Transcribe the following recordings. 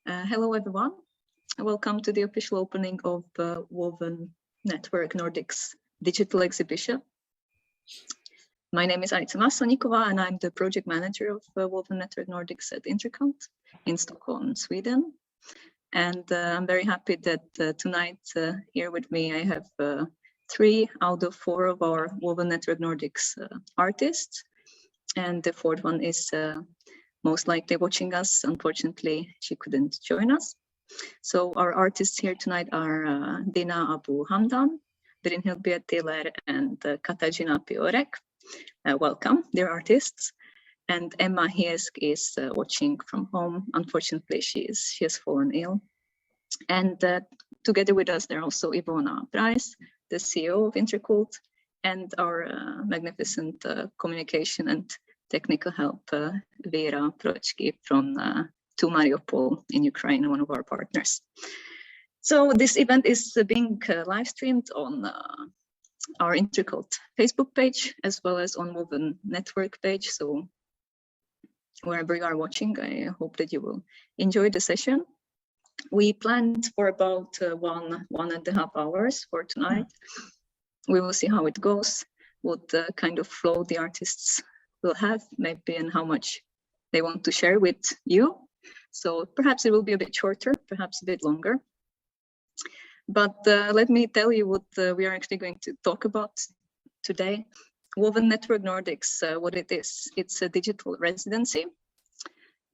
Hello everyone, welcome to the official opening of Woven Network Nordics digital exhibition. My name is Máselníková and I'm the project manager of Woven Network Nordics at Intercont in Stockholm, Sweden. And I'm very happy that tonight here with me I have 3 out of 4 of our Woven Network Nordics artists, and the 4th one is most likely watching us. Unfortunately, she couldn't join us. So our artists here tonight are Dina Abu Hamdan, Brynhild Tiller, and Katarzyna Piorek. Welcome, dear artists. And Emma Hiesk is watching from home. Unfortunately, she has fallen ill. And together with us, there are also Ivona Price, the CEO of Intercult, and our magnificent communication and technical help, Vera Prochki from to Mariupol in Ukraine, one of our partners. So this event is being live streamed on our Intercult Facebook page, as well as on Woven Network page. So wherever you are watching, I hope that you will enjoy the session. We planned for about 1.5 hours for tonight. We will see how it goes, what kind of flow the artists will have, maybe, and how much they want to share with you. So perhaps it will be a bit shorter, perhaps a bit longer. But let me tell you what we are actually going to talk about today. Woven Network Nordics, what it is. It's a digital residency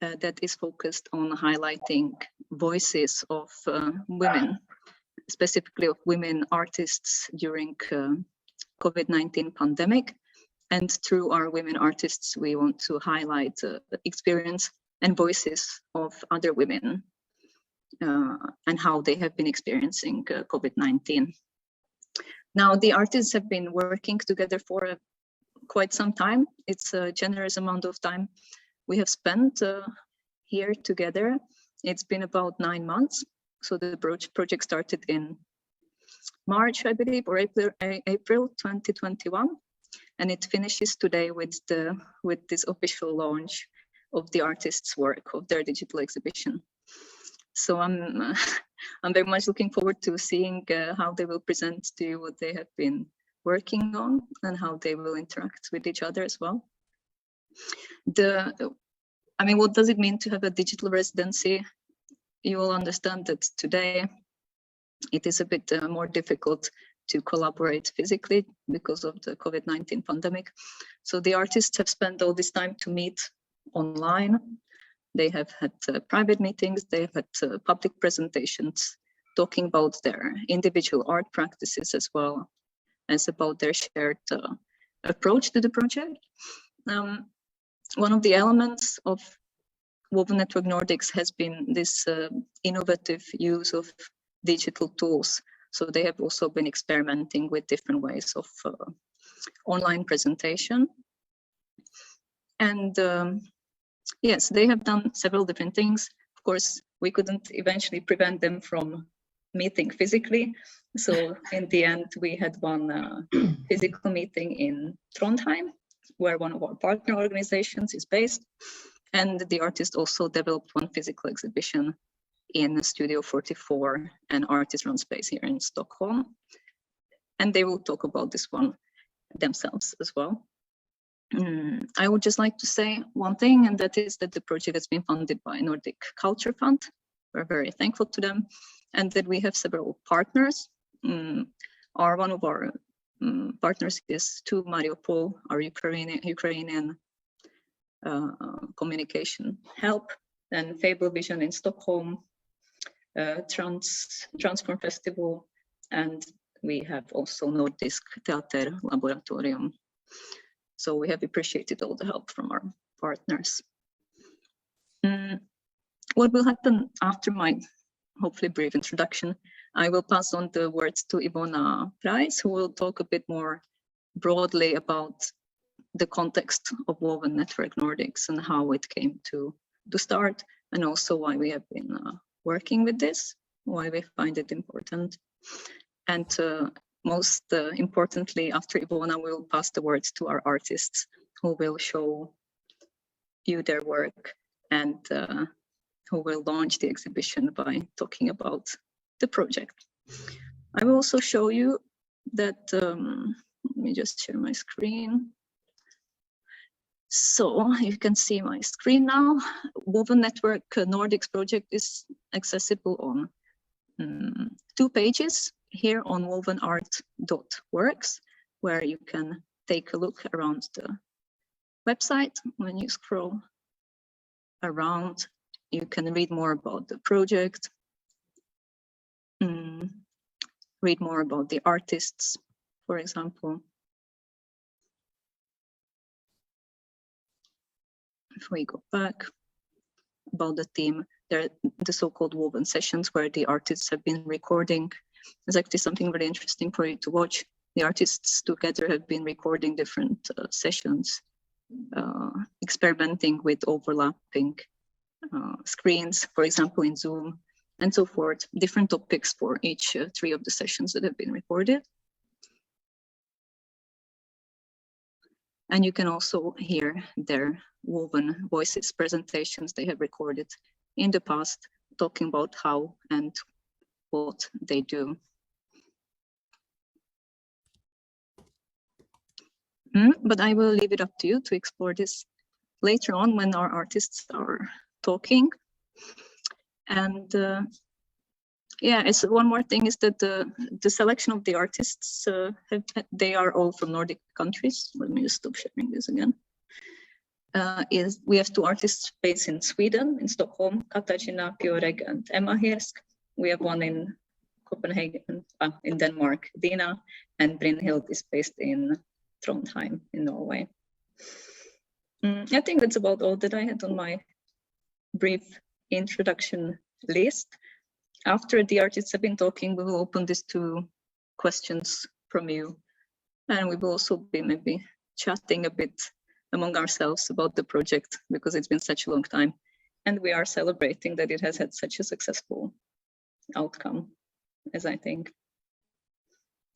that is focused on highlighting voices of women, specifically of women artists during COVID-19 pandemic. And through our women artists, we want to highlight the experience and voices of other women and how they have been experiencing COVID-19. Now, the artists have been working together for quite some time. It's a generous amount of time we have spent here together. It's been about 9 months. So the project started in March, I believe, or April 2021. And it finishes today with this official launch of the artists' work, of their digital exhibition. So I'm very much looking forward to seeing how they will present to you what they have been working on and how they will interact with each other as well. What does it mean to have a digital residency? You will understand that today it is a bit more difficult to collaborate physically because of the COVID-19 pandemic. So the artists have spent all this time to meet online. They have had private meetings, they have had public presentations talking about their individual art practices as well as about their shared approach to the project. One of the elements of Woven Network Nordics has been this innovative use of digital tools. So they have also been experimenting with different ways of online presentation. And yes, they have done several different things. Of course, we couldn't eventually prevent them from meeting physically. So in the end, we had one physical meeting in Trondheim, where one of our partner organizations is based. And the artist also developed one physical exhibition in Studio 44, an artist-run space here in Stockholm. And they will talk about this one themselves as well. I would just like to say one thing, and that is that the project has been funded by Nordic Culture Fund. We're very thankful to them, and that we have several partners. One of our partners is to Mariupol, our Ukrainian communication help, and Fable Vision in Stockholm, Transform Festival, and we have also Nordics Theater Laboratorium. So we have appreciated all the help from our partners. What will happen after my hopefully brief introduction? I will pass on the words to Ivona Price, who will talk a bit more broadly about the context of Woven Network Nordics and how it came to start, and also why we have been working with this, why we find it important. And most importantly, after Ivona, we will pass the words to our artists who will show you their work and who will launch the exhibition by talking about the project. I will also show you that, let me just share my screen. So you can see my screen now. Woven Network Nordics project is accessible on 2 pages here on wovenart.works, where you can take a look around the website. When you scroll around, you can read more about the project, read more about the artists, for example. If we go back about the theme, there are the so-called woven sessions where the artists have been recording. It's actually something really interesting for you to watch. The artists together have been recording different sessions, experimenting with overlapping screens, for example, in Zoom, and so forth. Different topics for each 3 of the sessions that have been recorded. And you can also hear their woven voices presentations they have recorded in the past, talking about how and what they do. But I will leave it up to you to explore this later on when our artists are talking. And yeah, it's one more thing is that the selection of the artists, they are all from Nordic countries. Let me just stop sharing this again. Is we have 2 artists based in Sweden, in Stockholm, Katarzyna Piorek and Emma Hirsk. We have one in Copenhagen, in Denmark, Dina, and Brynhild is based in Trondheim in Norway. I think that's about all that I had on my brief introduction list. After the artists have been talking, we will open this to questions from you. And we will also be maybe chatting a bit among ourselves about the project, because it's been such a long time. And we are celebrating that it has had such a successful outcome, as I think.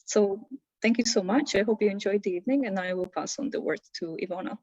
So thank you so much. I hope you enjoyed the evening, and I will pass on the word to Ivona.